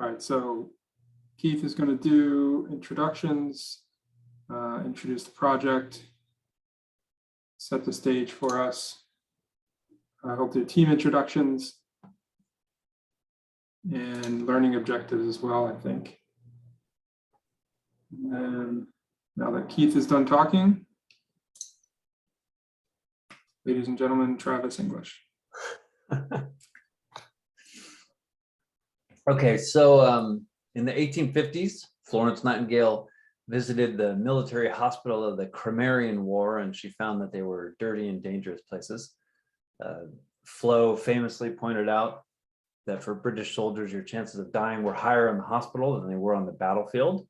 All right, so Keith is going to do introductions, introduce the project, set the stage for us. He'll do team introductions and learning objectives as well, I think. And now that Keith is done talking, ladies and gentlemen, Travis English. Okay, so in the 1850s, Florence Nightingale visited the military hospital of the Crimean War, and she found that they were dirty and dangerous places. Flo famously pointed out that for British soldiers, your chances of dying were higher in the hospital than they were on the battlefield.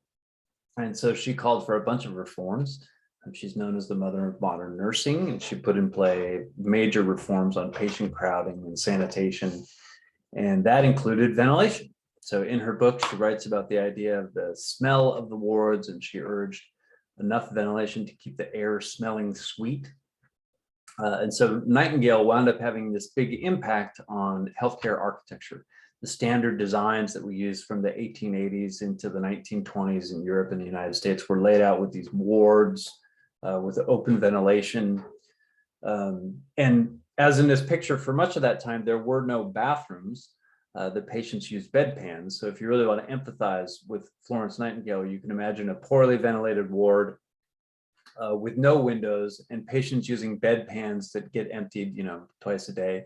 And so she called for a bunch of reforms. She's known as the mother of modern nursing, and she put in play major reforms on patient crowding and sanitation, and that included ventilation. So in her book, she writes about the idea of the smell of the wards, and she urged enough ventilation to keep the air smelling sweet. And so Nightingale wound up having this big impact on healthcare architecture. The standard designs that we use from the 1880s into the 1920s in Europe and the United States were laid out with these wards with open ventilation. And as in this picture, for much of that time, there were no bathrooms. The patients used bedpans. So if you really want to empathize with Florence Nightingale, you can imagine a poorly ventilated ward with no windows and patients using bedpans that get emptied, twice a day.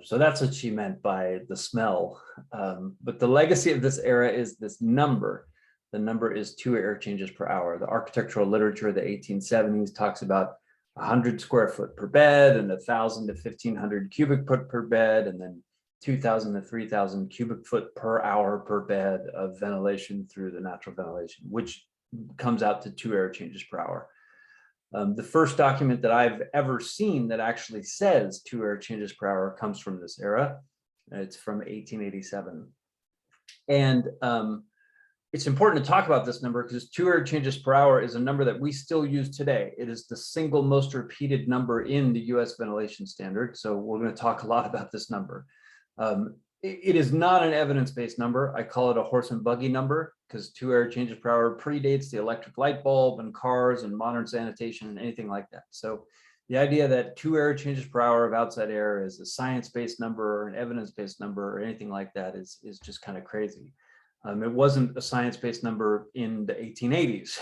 So that's what she meant by the smell. But the legacy of this era is this number. The number is 2 air changes per hour. The architectural literature of the 1870s talks about 100 square foot per bed and 1,000 to 1,500 cubic foot per bed, and then 2,000 to 3,000 cubic foot per hour per bed of ventilation through the natural ventilation, which comes out to 2 air changes per hour. The first document that I've ever seen that actually says 2 air changes per hour comes from this era. It's from 1887. And it's important to talk about this number because 2 air changes per hour is a number that we still use today. It is the single most repeated number in the US ventilation standard. So we're going to talk a lot about this number. It is not an evidence-based number. I call it a horse and buggy number because 2 air changes per hour predates the electric light bulb and cars and modern sanitation and anything like that. So the idea that 2 air changes per hour of outside air is a science-based number or an evidence-based number or anything like that is just kind of crazy. It wasn't a science-based number in the 1880s.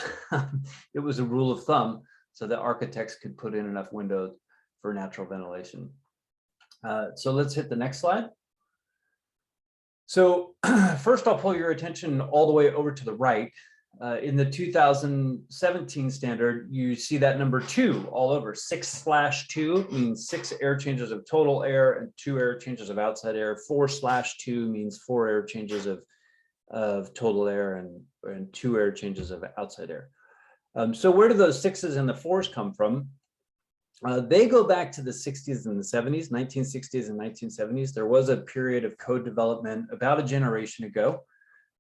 It was a rule of thumb so that architects could put in enough windows for natural ventilation. So let's hit the next slide. So first, I'll pull your attention all the way over to the right. In the 2017 standard, you see that number 2 all over. 6/2 means 6 air changes of total air and 2 air changes of outside air. 4/2 means 4 air changes of total air and 2 air changes of outside air. So where do those 6s and the 4s come from? They go back to the 60s and the 70s, 1960s and 1970s. There was a period of code development about a generation ago,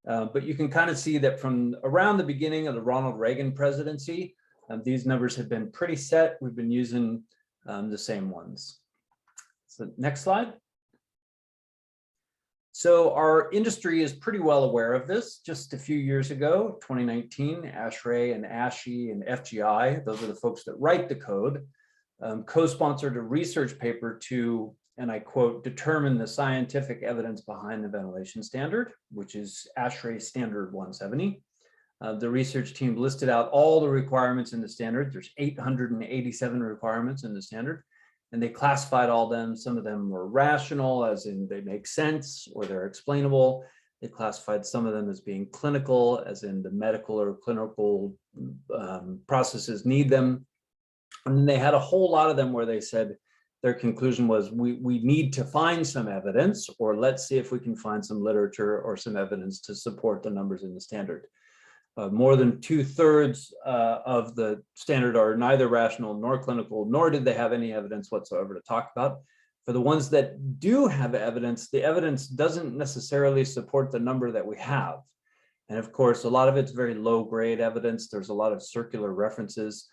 but you can kind of see that from around the beginning of the Ronald Reagan presidency, these numbers have been pretty set. We've been using the same ones. So next slide. So our industry is pretty well aware of this. Just a few years ago, 2019, ASHRAE and ASHE and FGI, those are the folks that write the code, co-sponsored a research paper to, and I quote, determine the scientific evidence behind the ventilation standard, which is ASHRAE Standard 170. The research team listed out all the requirements in the standard. There's 887 requirements in the standard, and they classified all them. Some of them were rational, as in they make sense or they're explainable. They classified some of them as being clinical, as in the medical or clinical processes need them. And then they had a whole lot of them where they said their conclusion was we need to find some evidence, or let's see if we can find some literature or some evidence to support the numbers in the standard. More than 2/3 of the standard are neither rational nor clinical, nor did they have any evidence whatsoever to talk about. For the ones that do have evidence, the evidence doesn't necessarily support the number that we have. And of course, a lot of it's very low grade evidence. There's a lot of circular references.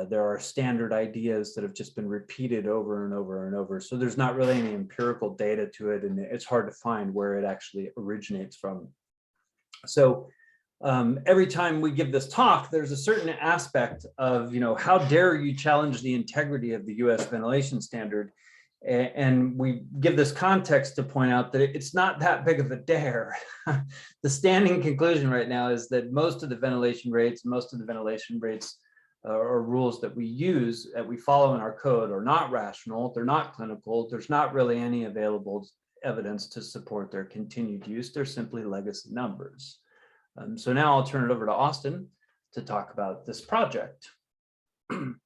There are standard ideas that have just been repeated over and over and over. So there's not really any empirical data to it, and it's hard to find where it actually originates from. So every time we give this talk, there's a certain aspect of, how dare you challenge the integrity of the US ventilation standard? And we give this context to point out that it's not that big of a dare. The standing conclusion right now is that most of the ventilation rates or rules that we use, that we follow in our code, are not rational, they're not clinical, there's not really any available evidence to support their continued use, they're simply legacy numbers. So now I'll turn it over to Austin to talk about this project. Thanks,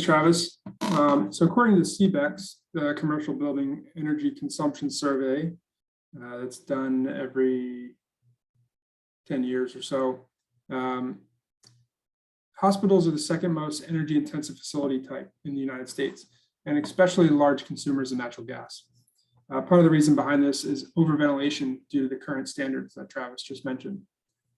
Travis. So according to CBEX, the Commercial Building Energy Consumption Survey, that's done every 10 years or so, hospitals are the second most energy intensive facility type in the United States, and especially large consumers of natural gas. Part of the reason behind this is overventilation due to the current standards that Travis just mentioned.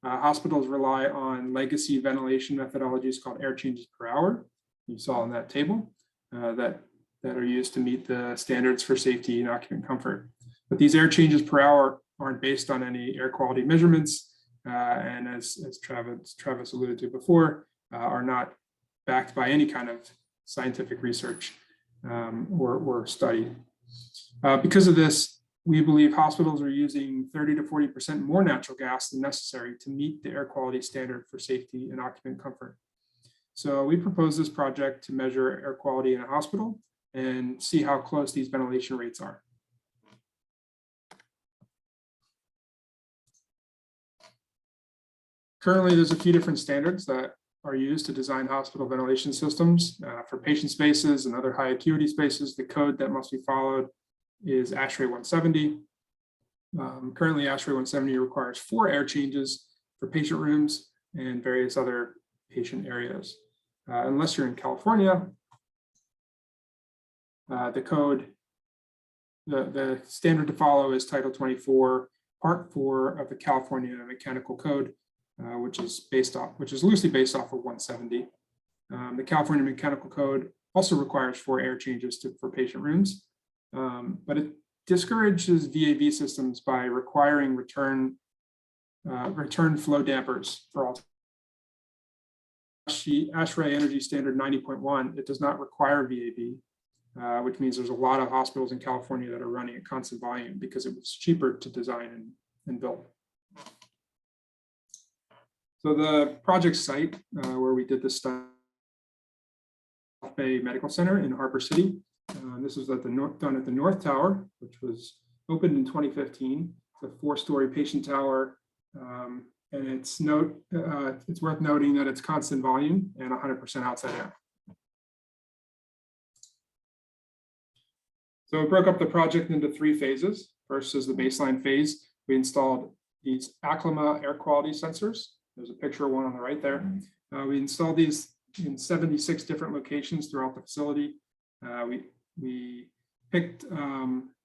Hospitals rely on legacy ventilation methodologies called air changes per hour. You saw in that table that are used to meet the standards for safety and occupant comfort. But these air changes per hour aren't based on any air quality measurements, and as Travis alluded to before, are not backed by any kind of scientific research or study. Because of this, we believe hospitals are using 30 to 40% more natural gas than necessary to meet the air quality standard for safety and occupant comfort. So we propose this project to measure air quality in a hospital and see how close these ventilation rates are. Currently, there's a few different standards that are used to design hospital ventilation systems for patient spaces and other high acuity spaces. The code that must be followed is ASHRAE 170. Currently, ASHRAE 170 requires 4 air changes for patient rooms and various other patient areas. Unless you're in California, the standard to follow is Title 24, Part 4 of the California Mechanical Code, which is loosely based off of 170. The California Mechanical Code also requires 4 air changes for patient rooms, but it discourages VAV systems by requiring return flow dampers for all. ASHRAE Energy Standard 90.1, it does not require VAV, which means there's a lot of hospitals in California that are running at constant volume because it was cheaper to design and build. So the project site where we did this study, Bay Medical Center in Harbor City. This was done at the North Tower, which was opened in 2015. It's a 4-story patient tower. And it's worth noting that it's constant volume and 100% outside air. So we broke up the project into 3 phases. First is the baseline phase. We installed these Aclima air quality sensors. There's a picture of one on the right there. We installed these in 76 different locations throughout the facility. We picked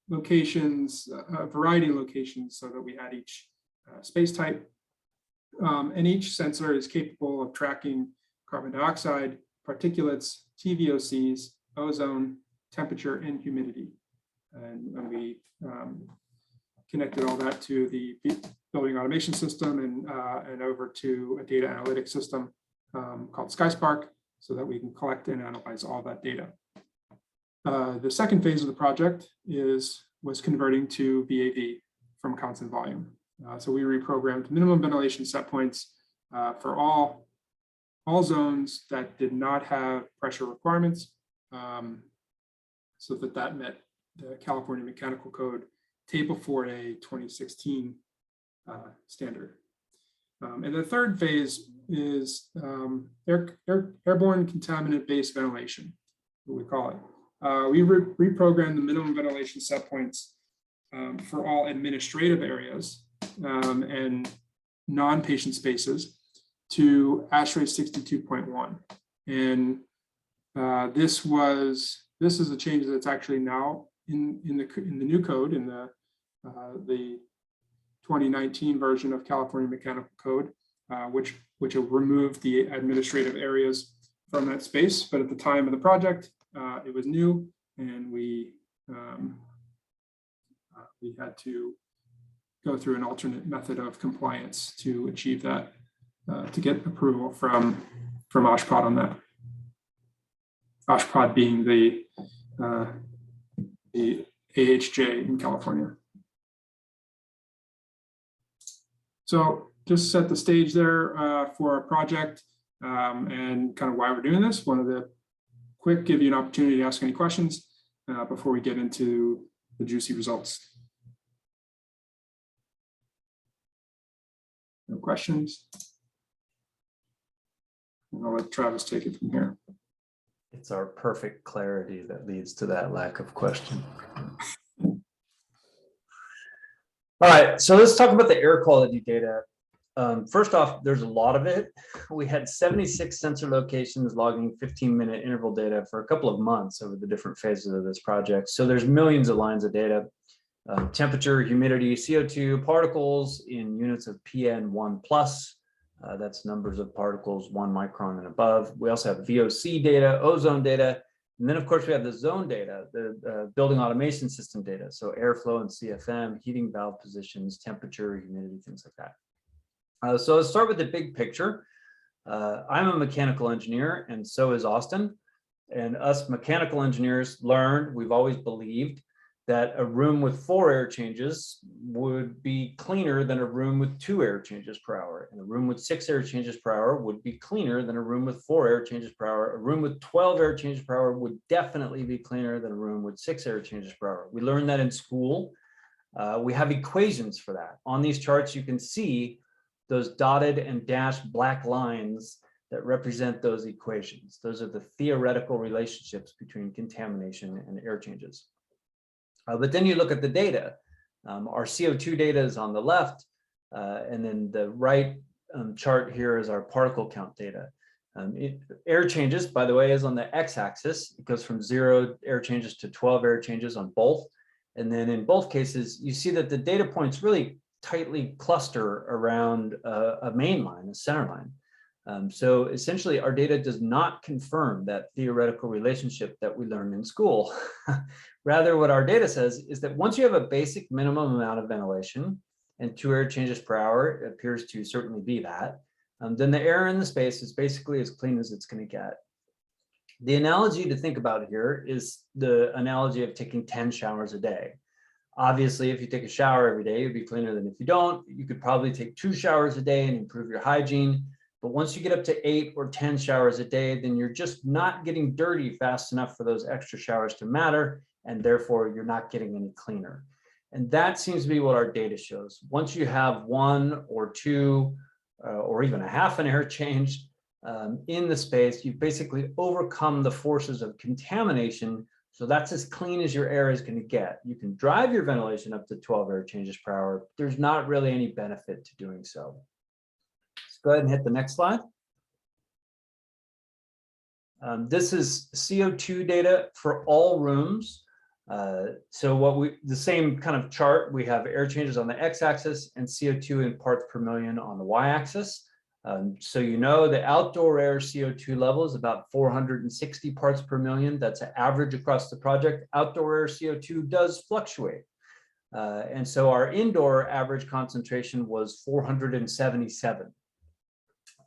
locations, a variety of locations, so that we had each space type. And each sensor is capable of tracking carbon dioxide, particulates, TVOCs, ozone, temperature, and humidity. And we connected all that to the building automation system and over to a data analytics system called SkySpark, so that we can collect and analyze all that data. The second phase of the project was converting to VAV from constant volume. So we reprogrammed minimum ventilation set points for all zones that did not have pressure requirements, so that met the California Mechanical Code Table 4A 2016 standard. And the third phase is airborne contaminant-based ventilation, what we call it. We reprogrammed the minimum ventilation set points for all administrative areas and non-patient spaces to ASHRAE 62.1. And this is a change that's actually now in the new code, in the 2019 version of California Mechanical Code, which will remove the administrative areas from that space. But at the time of the project, it was new, and we had to go through an alternate method of compliance to achieve that, to get approval from OSHPD on that. OSHPD being the AHJ in California. So just set the stage there for our project and kind of why we're doing this. Wanted to give you an opportunity to ask any questions before we get into the juicy results. No questions? I'll let Travis take it from here. It's our perfect clarity that leads to that lack of question. All right, so let's talk about the air quality data. First off, there's a lot of it. We had 76 sensor locations logging 15-minute interval data for a couple of months over the different phases of this project. So there's millions of lines of data. Temperature, humidity, CO2, particles in units of PN1+. That's numbers of particles 1 micron and above. We also have VOC data, ozone data, and then of course we have the zone data, the building automation system data. So airflow and CFM, heating valve positions, temperature, humidity, things like that. So let's start with the big picture. I'm a mechanical engineer and so is Austin. And us mechanical engineers learned, we've always believed, that a room with 4 air changes would be cleaner than a room with 2 air changes per hour. And a room with 6 air changes per hour would be cleaner than a room with 4 air changes per hour. A room with 12 air changes per hour would definitely be cleaner than a room with 6 air changes per hour. We learned that in school. We have equations for that. On these charts, you can see those dotted and dashed black lines that represent those equations. Those are the theoretical relationships between contamination and air changes. But then you look at the data. Our CO2 data is on the left, and then the right chart here is our particle count data. Air changes, by the way, is on the x-axis. It goes from 0 air changes to 12 air changes on both. And then in both cases, you see that the data points really tightly cluster around a main line, a center line. So essentially, our data does not confirm that theoretical relationship that we learned in school. Rather, what our data says is that once you have a basic minimum amount of ventilation, and 2 air changes per hour, it appears to certainly be that, then the air in the space is basically as clean as it's going to get. The analogy to think about here is the analogy of taking 10 showers a day. Obviously, if you take a shower every day, you'd be cleaner than if you don't. You could probably take 2 showers a day and improve your hygiene. But once you get up to 8 or 10 showers a day, then you're just not getting dirty fast enough for those extra showers to matter, and therefore you're not getting any cleaner. And that seems to be what our data shows. Once you have 1 or 2 or even a half an air change in the space, you've basically overcome the forces of contamination. So that's as clean as your air is going to get. You can drive your ventilation up to 12 air changes per hour. There's not really any benefit to doing so. Let's go ahead and hit the next slide. This is CO2 data for all rooms. So the same kind of chart, we have air changes on the x-axis and CO2 in parts per million on the y-axis. So you know the outdoor air CO2 level is about 460 parts per million. That's an average across the project. Outdoor air CO2 does fluctuate. And so our indoor average concentration was 477.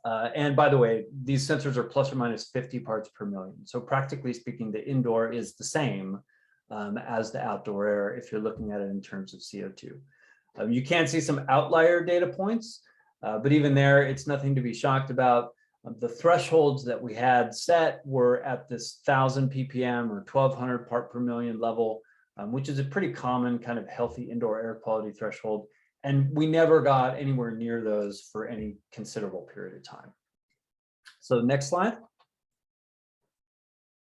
And by the way, these sensors are plus or minus 50 parts per million. So practically speaking, the indoor is the same as the outdoor air if you're looking at it in terms of CO2. You can see some outlier data points, but even there, it's nothing to be shocked about. The thresholds that we had set were at this 1,000 ppm or 1,200 part per million level, which is a pretty common kind of healthy indoor air quality threshold. And we never got anywhere near those for any considerable period of time. So next slide.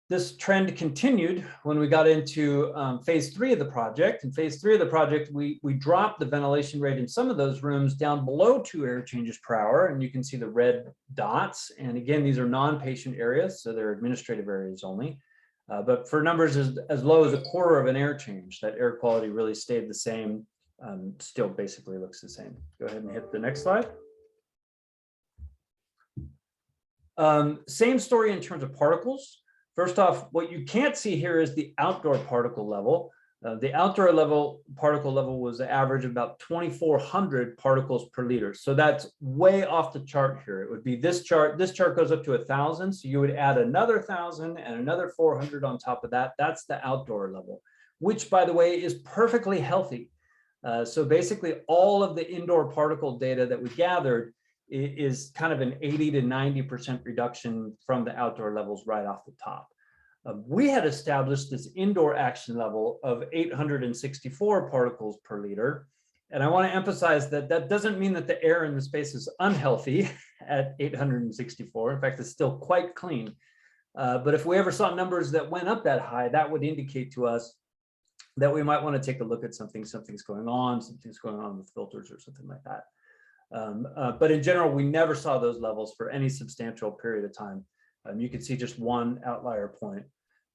This trend continued when we got into phase 3 of the project. In phase 3 of the project, we dropped the ventilation rate in some of those rooms down below 2 air changes per hour. And you can see the red dots. And again, these are non-patient areas, so they're administrative areas only. But for numbers as low as 1/4 of an air change, that air quality really stayed the same. Still basically looks the same. Go ahead and hit the next slide. Same story in terms of particles. First off, what you can't see here is the outdoor particle level. The outdoor level particle level was an average of about 2,400 particles per liter. So that's way off the chart here. It would be this chart. This chart goes up to 1,000. So you would add another 1,000 and another 400 on top of that. That's the outdoor level, which, by the way, is perfectly healthy. So basically, all of the indoor particle data that we gathered is kind of an 80 to 90% reduction from the outdoor levels right off the top. We had established this indoor action level of 864 particles per liter. And I want to emphasize that that doesn't mean that the air in the space is unhealthy at 864. In fact, it's still quite clean. But if we ever saw numbers that went up that high, that would indicate to us that we might want to take a look at something's going on with filters or something like that. But in general, we never saw those levels for any substantial period of time. You can see just one outlier point,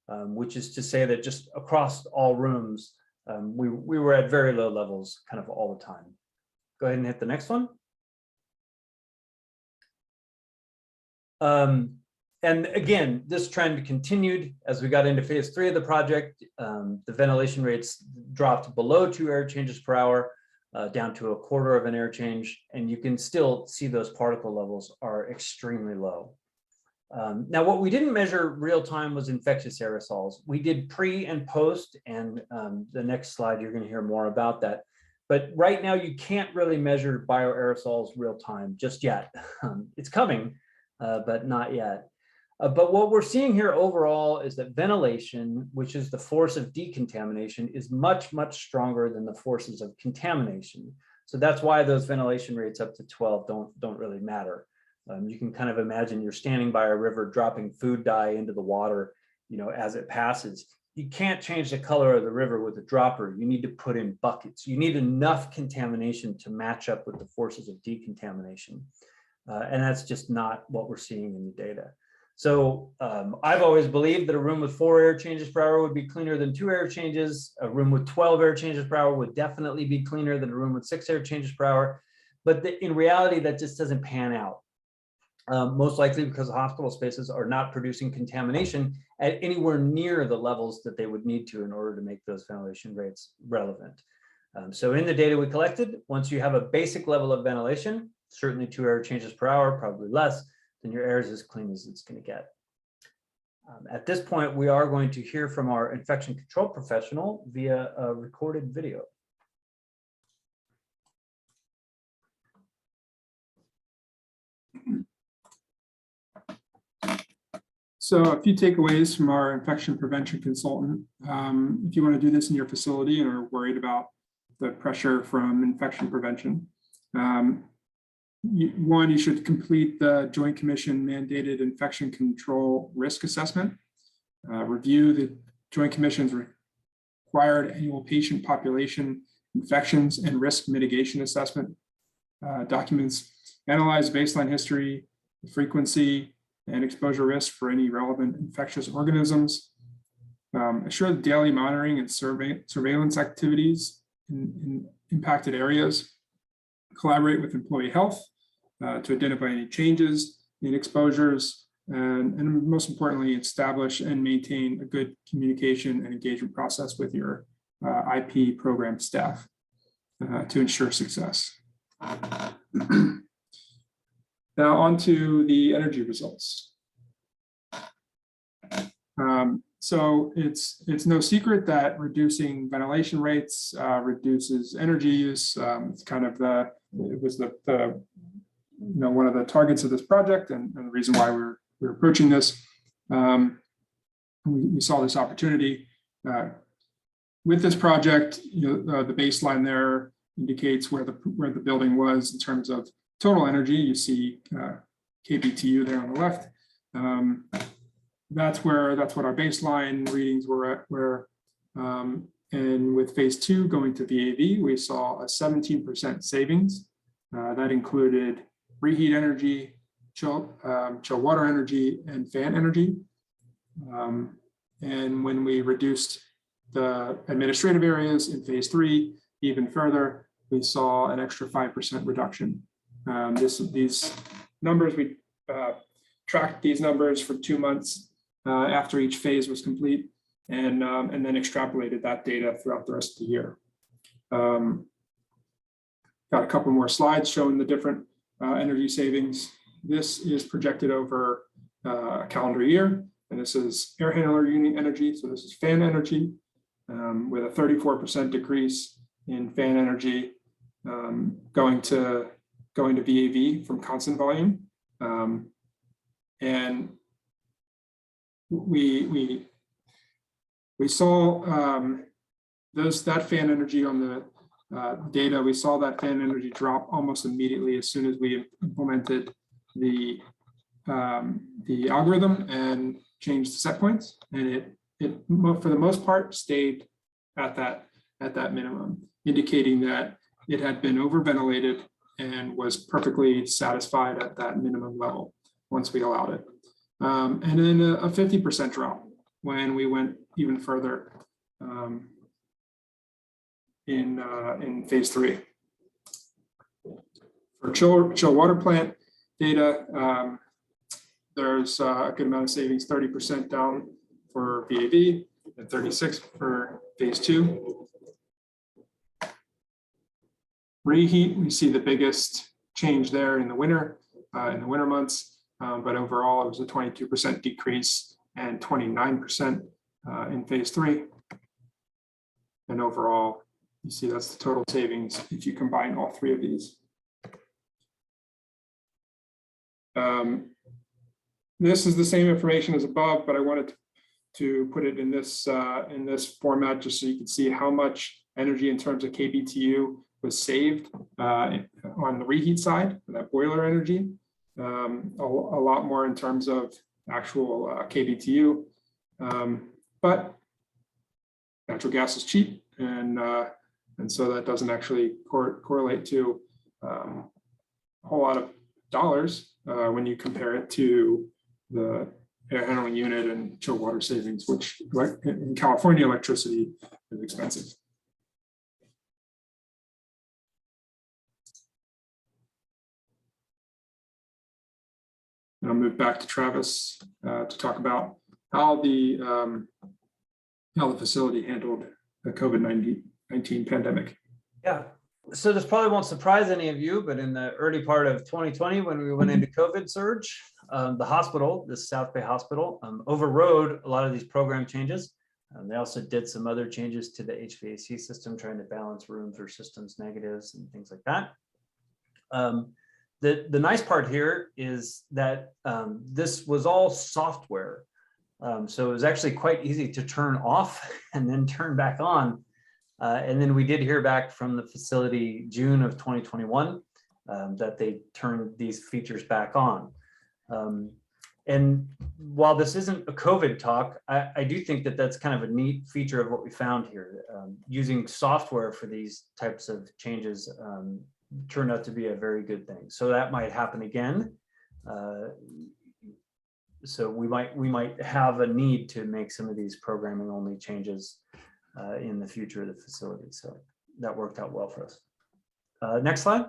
which is to say that just across all rooms, we were at very low levels kind of all the time. Go ahead and hit the next one. And again, this trend continued as we got into phase 3 of the project. The ventilation rates dropped below 2 air changes per hour, down to 1/4 of an air change. And you can still see those particle levels are extremely low. Now, what we didn't measure real time was infectious aerosols. We did pre and post, and the next slide, you're going to hear more about that. But right now, you can't really measure bioaerosols real time just yet. It's coming, but not yet. But what we're seeing here overall is that ventilation, which is the force of decontamination, is much, much stronger than the forces of contamination. So that's why those ventilation rates up to 12 don't really matter. You can kind of imagine you're standing by a river dropping food dye into the water, as it passes. You can't change the color of the river with a dropper. You need to put in buckets. You need enough contamination to match up with the forces of decontamination. And that's just not what we're seeing in the data. So I've always believed that a room with 4 air changes per hour would be cleaner than 2 air changes. A room with 12 air changes per hour would definitely be cleaner than a room with 6 air changes per hour. But in reality, that just doesn't pan out. Most likely because hospital spaces are not producing contamination at anywhere near the levels that they would need to in order to make those ventilation rates relevant. So in the data we collected, once you have a basic level of ventilation, certainly 2 air changes per hour, probably less, then your air is as clean as it's going to get. At this point, we are going to hear from our infection control professional via a recorded video. So a few takeaways from our infection prevention consultant. If you want to do this in your facility and are worried about the pressure from infection prevention, you should complete the Joint Commission mandated infection control risk assessment. Review the Joint Commission's required annual patient population infections and risk mitigation assessment documents. Analyze baseline history, frequency, and exposure risk for any relevant infectious organisms. Assure the daily monitoring and surveillance activities in impacted areas. Collaborate with employee health to identify any changes in exposures, and most importantly, establish and maintain a good communication and engagement process with your IP program staff to ensure success. Now on to the energy results. So it's no secret that reducing ventilation rates reduces energy use. It's kind of it was one of the targets of this project, and the reason why we're approaching this. We saw this opportunity with this project. The baseline there indicates where the building was in terms of total energy. You see kBTU there on the left. That's what our baseline readings were at. And with phase 2 going to VAV, we saw a 17% savings. That included reheat energy, chill water energy, and fan energy. And when we reduced the administrative areas in phase 3 even further, we saw an extra 5% reduction. These numbers, we tracked these numbers for 2 months after each phase was complete. and then extrapolated that data throughout the rest of the year. Got a couple more slides showing the different energy savings. This is projected over a calendar year, and this is air handler unit energy. So this is fan energy with a 34% decrease in fan energy going to VAV from constant volume. And we saw that fan energy on the data. We saw that fan energy drop almost immediately as soon as we implemented the algorithm and changed the set points, and it for the most part stayed at that minimum, indicating that it had been overventilated and was perfectly satisfied at that minimum level once we allowed it. And then a 50% drop when we went even further in phase 3. For chill water plant data, there's a good amount of savings, 30% down for VAV and 36 for phase 2. Reheat, we see the biggest change there in the winter months, but overall it was a 22% decrease and 29% in phase 3. And overall, you see that's the total savings if you combine all three of these. This is the same information as above, but I wanted to put it in this format just so you can see how much energy in terms of kBTU was saved on the reheat side, that boiler energy. A lot more in terms of actual kBTU, but natural gas is cheap, and so that doesn't actually correlate to a whole lot of dollars when you compare it to the air handling unit and chill water savings, which in California electricity is expensive. And I'll move back to Travis to talk about how the facility handled the COVID-19 pandemic. Yeah, so this probably won't surprise any of you, but in the early part of 2020, when we went into COVID surge, the hospital, the South Bay Hospital, overrode a lot of these program changes. They also did some other changes to the HVAC system, trying to balance rooms or systems negatives and things like that. The nice part here is that this was all software. So it was actually quite easy to turn off and then turn back on. And then we did hear back from the facility June of 2021 that they turned these features back on. And while this isn't a COVID talk, I do think that that's kind of a neat feature of what we found here. Using software for these types of changes turned out to be a very good thing. So that might happen again. So we might have a need to make some of these programming only changes in the future of the facility. So that worked out well for us. Next slide.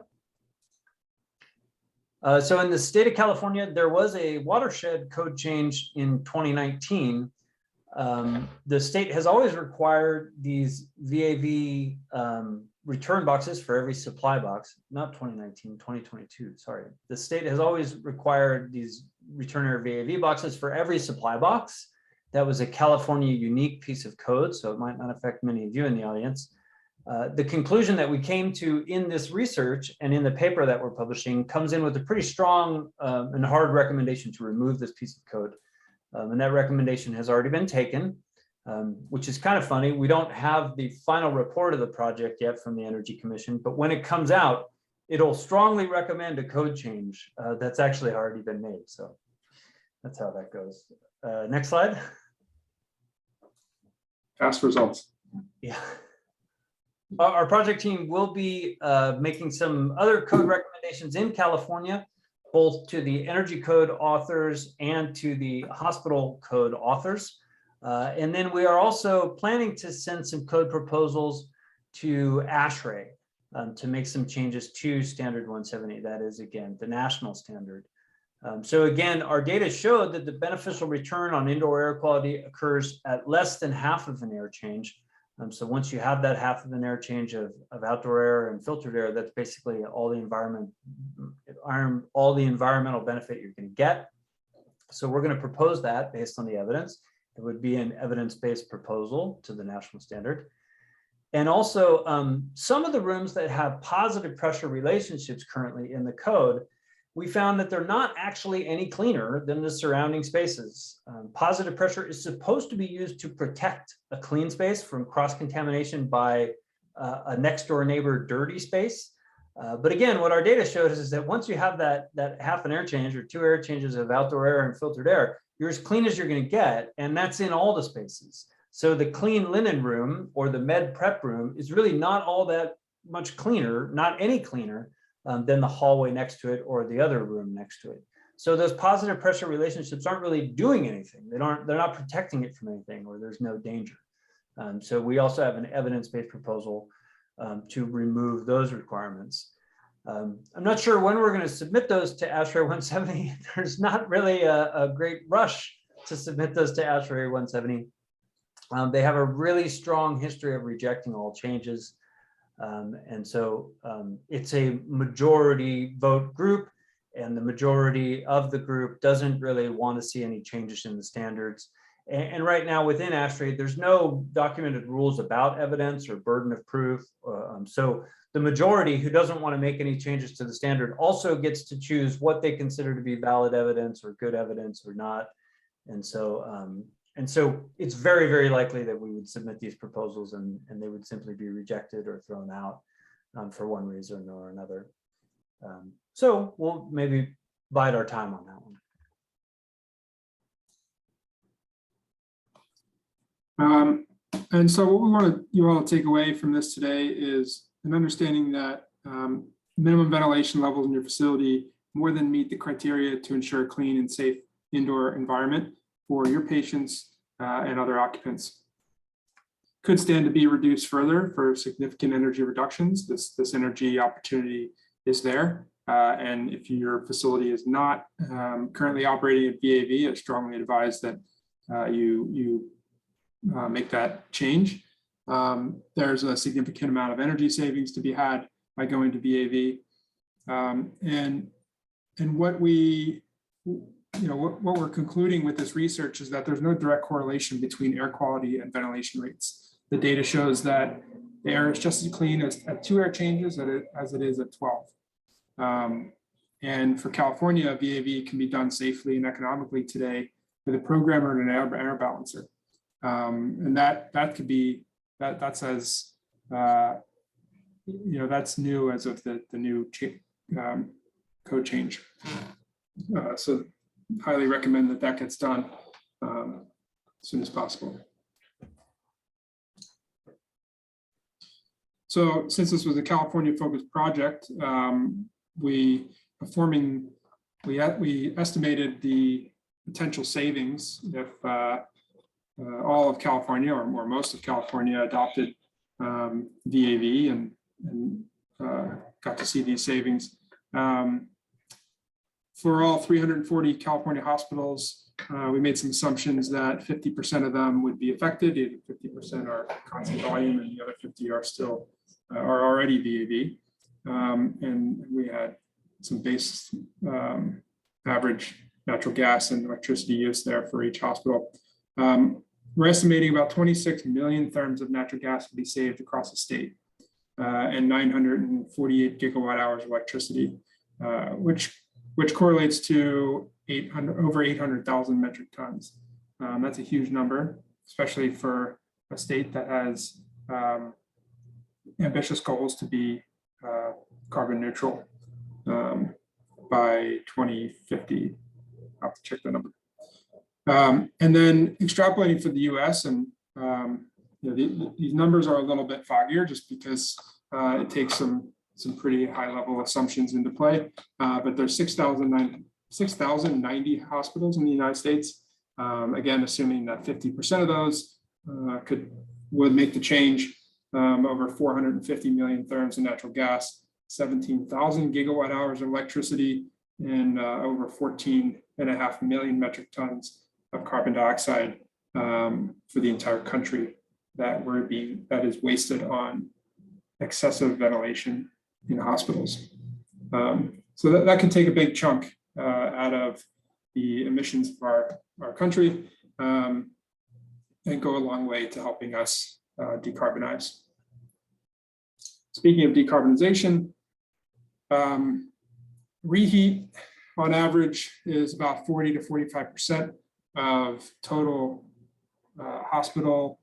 So in the state of California, there was a watershed code change in 2019. The state has always required these VAV return boxes for every supply box, not 2019, 2022, sorry. The state has always required these returner VAV boxes for every supply box. That was a California unique piece of code, so it might not affect many of you in the audience. The conclusion that we came to in this research and in the paper that we're publishing comes in with a pretty strong and hard recommendation to remove this piece of code. And that recommendation has already been taken, which is kind of funny. We don't have the final report of the project yet from the Energy Commission, but when it comes out, it'll strongly recommend a code change that's actually already been made. So that's how that goes. Next slide. Fast results. Yeah. Our project team will be making some other code recommendations in California, both to the energy code authors and to the hospital code authors. And then we are also planning to send some code proposals to ASHRAE to make some changes to standard 170. That is, again, the national standard. So again, our data showed that the beneficial return on indoor air quality occurs at less than half of an air change. So once you have that half of an air change of outdoor air and filtered air, that's basically all the environmental benefit you're going to get. So we're going to propose that based on the evidence. It would be an evidence-based proposal to the national standard. And also some of the rooms that have positive pressure relationships currently in the code, we found that they're not actually any cleaner than the surrounding spaces. Positive pressure is supposed to be used to protect a clean space from cross-contamination by a next door neighbor dirty space. But again, what our data showed is that once you have that half an air change or 2 air changes of outdoor air and filtered air, you're as clean as you're going to get, and that's in all the spaces. So the clean linen room or the med prep room is really not all that much cleaner, not any cleaner than the hallway next to it or the other room next to it. So those positive pressure relationships aren't really doing anything. They're not protecting it from anything, or there's no danger. So we also have an evidence-based proposal to remove those requirements. I'm not sure when we're going to submit those to ASHRAE 170. There's not really a great rush to submit those to ASHRAE 170. They have a really strong history of rejecting all changes. And so it's a majority vote group, and the majority of the group doesn't really want to see any changes in the standards. And right now within ASHRAE, there's no documented rules about evidence or burden of proof. So the majority, who doesn't want to make any changes to the standard, also gets to choose what they consider to be valid evidence or good evidence or not. And so it's very, very likely that we would submit these proposals and they would simply be rejected or thrown out for one reason or another. So we'll maybe bide our time on that one. And so what we want you all to take away from this today is an understanding that minimum ventilation levels in your facility more than meet the criteria to ensure a clean and safe indoor environment for your patients and other occupants. Could stand to be reduced further for significant energy reductions. This energy opportunity is there. And if your facility is not currently operating at VAV, I strongly advise that you make that change. There's a significant amount of energy savings to be had by going to VAV. And what we're concluding with this research is that there's no direct correlation between air quality and ventilation rates. The data shows that the air is just as clean at 2 air changes as it is at 12. And for California, VAV can be done safely and economically today with a programmer and an air balancer. And that could be, that's as, that's new as of the new code change. So highly recommend that gets done as soon as possible. So since this was a California focused project, we estimated the potential savings if all of California or most of California adopted VAV and got to see these savings. For all 340 California hospitals, we made some assumptions that 50% of them would be affected, 50% are constant volume, and the other 50 are still are already VAV. And we had some base average natural gas and electricity use there for each hospital. We're estimating about 26 million therms of natural gas will be saved across the state, and 948 gigawatt hours of electricity, which correlates to over 800,000 metric tons. That's a huge number, especially for a state that has ambitious goals to be carbon neutral by 2050. I'll have to check that number. And then extrapolating for the US, and these numbers are a little bit foggier just because it takes some pretty high level assumptions into play, but there's 6,090 hospitals in the United States. Again, assuming that 50% of those would make the change, over 450 million therms of natural gas, 17,000 gigawatt hours of electricity, and over 14.5 million metric tons of carbon dioxide for the entire country that is wasted on excessive ventilation in hospitals. So that can take a big chunk out of the emissions of our country and go a long way to helping us decarbonize. Speaking of decarbonization, reheat on average is about 40 to 45% of total hospital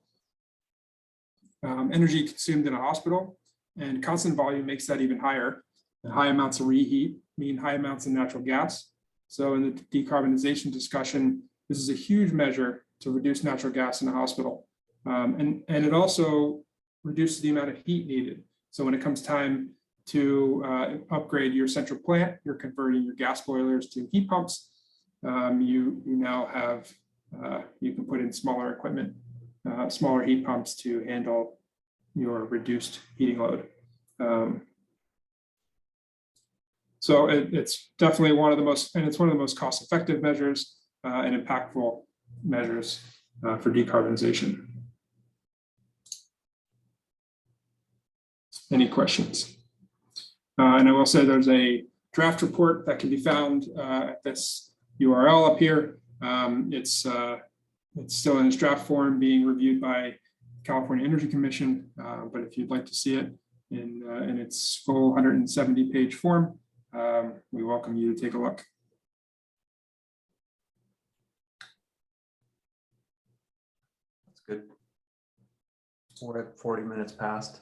energy consumed in a hospital, and constant volume makes that even higher. And high amounts of reheat mean high amounts of natural gas. So in the decarbonization discussion, this is a huge measure to reduce natural gas in a hospital. And it also reduces the amount of heat needed. So when it comes time to upgrade your central plant, you're converting your gas boilers to heat pumps. You now have, you can put in smaller equipment, smaller heat pumps to handle your reduced heating load. So it's definitely one of the most cost-effective measures and impactful measures for decarbonization. Any questions? And I will say there's a draft report that can be found at this URL up here. It's still in its draft form, being reviewed by California Energy Commission. But if you'd like to see it in its full 170-page form, we welcome you to take a look. That's good. We're at 40 minutes past.